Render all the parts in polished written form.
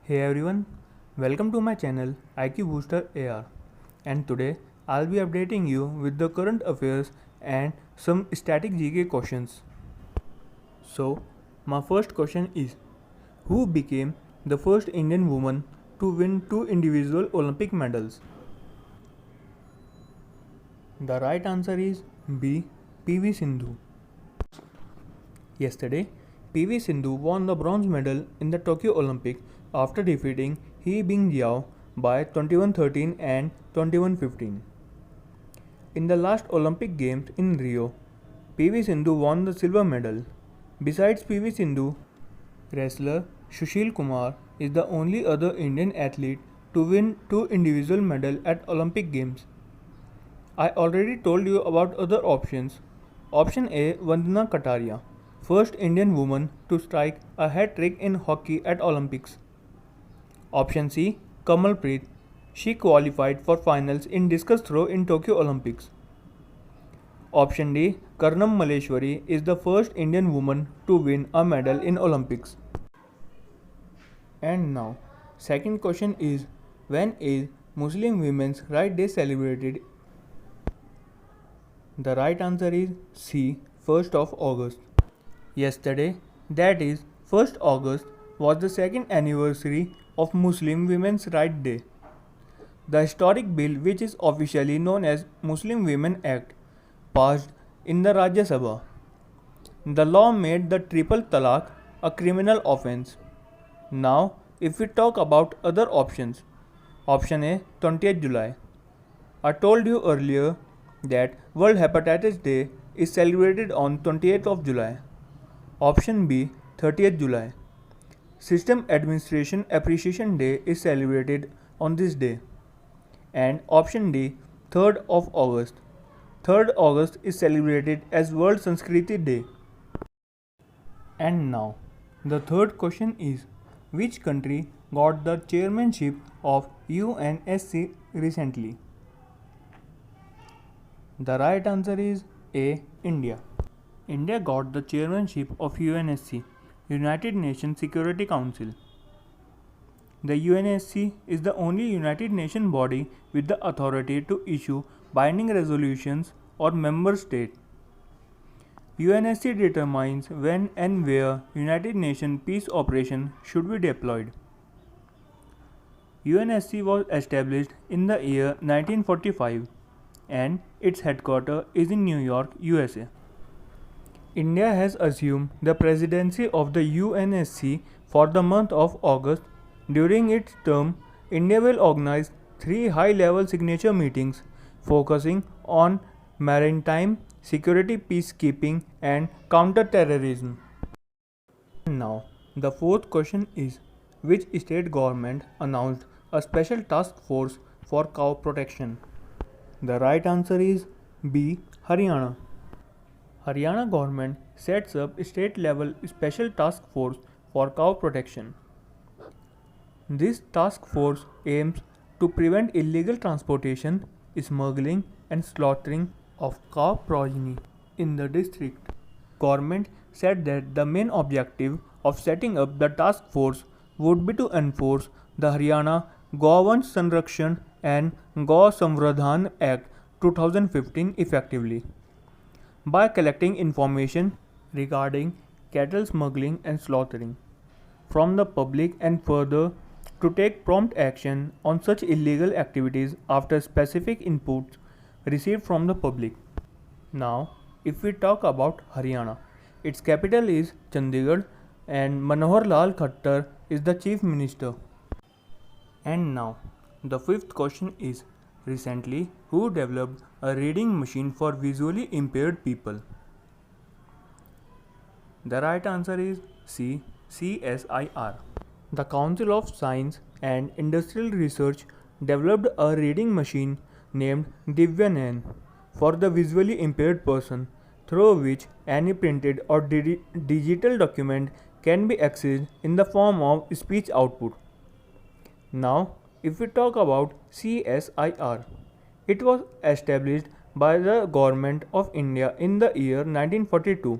Hey everyone, welcome to my channel IQ Booster AR, and today I'll be updating you with the current affairs and some static GK questions. So, my first question is, who became the first Indian woman to win two individual Olympic medals? The right answer is B. PV Sindhu. Yesterday, PV Sindhu won the bronze medal in the Tokyo Olympic after defeating He Bingjiao by 21-13 and 21-15. In the last Olympic Games in Rio, PV Sindhu won the silver medal. Besides PV Sindhu, wrestler Sushil Kumar is the only other Indian athlete to win two individual medals at Olympic Games. I already told you about other options. Option A, Vandana Kataria, first Indian woman to strike a hat-trick in hockey at Olympics. Option C, Kamalpreet. She qualified for finals in discus throw in Tokyo Olympics. Option D, Karnam Malleshwari is the first Indian woman to win a medal in Olympics. And now, second question is, when is Muslim Women's Rights Day celebrated? The right answer is C. 1st of August. Yesterday, that is 1st August, was the second anniversary of Muslim Women's Rights Day. The historic bill, which is officially known as Muslim Women Act, passed in the Rajya Sabha. The law made the triple talaq a criminal offence. Now, if we talk about other options, option A, 20th July. I told you earlier that World Hepatitis Day is celebrated on 28th of July. Option B, 30th July. System Administration Appreciation Day is celebrated on this day. And option D, 3rd of August. 3rd August is celebrated as World Sanskriti Day. And now, the third question is, which country got the chairmanship of UNSC recently? The right answer is A. India. India got the chairmanship of UNSC, United Nations Security Council. The UNSC is the only United Nations body with the authority to issue binding resolutions or member state. UNSC determines when and where United Nations peace operations should be deployed. UNSC was established in the year 1945 and its headquarters is in New York, USA. India has assumed the presidency of the UNSC for the month of August. During its term, India will organize 3 high-level signature meetings focusing on maritime security, peacekeeping and counter-terrorism. Now, the fourth question is, which state government announced a special task force for cow protection? The right answer is B. Haryana. Haryana government sets up state-level special task force for cow protection. This task force aims to prevent illegal transportation, smuggling and slaughtering of cow progeny in the district. Government said that the main objective of setting up the task force would be to enforce the Haryana Gavansh Sanrakshan and Gau Samvardhan Act 2015 effectively by collecting information regarding cattle smuggling and slaughtering from the public and further to take prompt action on such illegal activities after specific inputs received from the public. Now, if we talk about Haryana, its capital is Chandigarh and Manohar Lal Khattar is the Chief Minister. And now, the fifth question is, recently, who developed a reading machine for visually impaired people? The right answer is C. CSIR. The Council of Science and Industrial Research developed a reading machine named Divyanan for the visually impaired person, through which any printed or digital document can be accessed in the form of speech output. Now, if we talk about CSIR, it was established by the Government of India in the year 1942.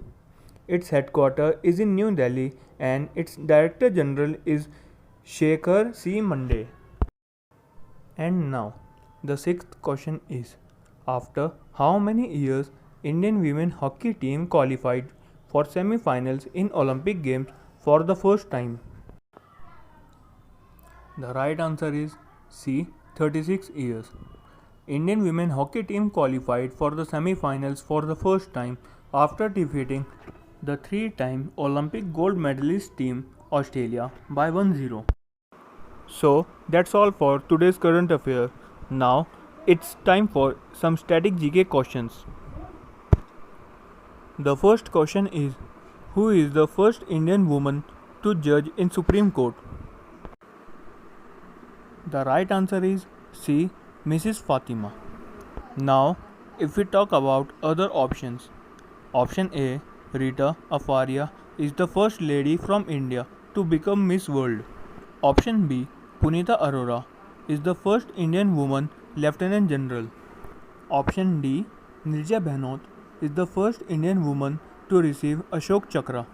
Its headquarters is in New Delhi and its Director General is Shekhar C. Monday. And now, the sixth question is, after how many years Indian women hockey team qualified for semi-finals in Olympic Games for the first time? The right answer is C. 36 years. Indian women hockey team qualified for the semi-finals for the first time after defeating the three-time Olympic gold medalist team Australia by 1-0. So that's all for today's current affair. Now it's time for some static GK questions. The first question is, who is the first Indian woman to judge in Supreme Court? The right answer is C. Mrs. Fatima. Now, if we talk about other options, option A, Rita Afaria is the first lady from India to become Miss World. Option B, Punita Arora is the first Indian woman Lieutenant General. Option D, Nirja Bhanot is the first Indian woman to receive Ashok Chakra.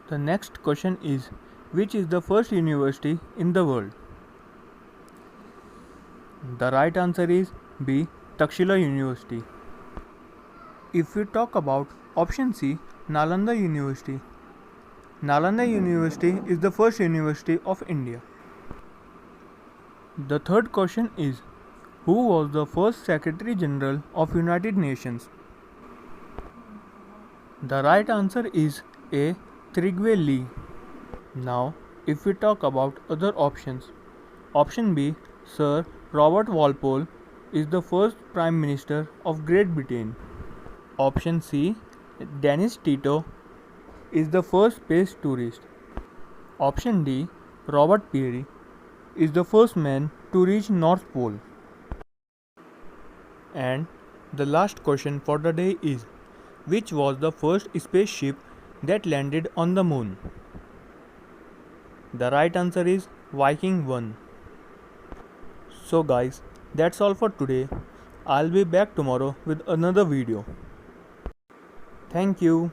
The next question is, which is the first university in the world? The right answer is B. Takshila University. If we talk about option C, Nalanda University. Nalanda University is the first university of India. The third question is, who was the first Secretary General of United Nations? The right answer is A. Trygve Lie. Now, if we talk about other options, option B, Sir Robert Walpole is the first Prime Minister of Great Britain. Option C, Dennis Tito is the first space tourist. Option D, Robert Peary is the first man to reach North Pole. And the last question for the day is, which was the first spaceship that landed on the moon? The right answer is Viking 1. So guys, that's all for today. I'll be back tomorrow with another video. Thank you.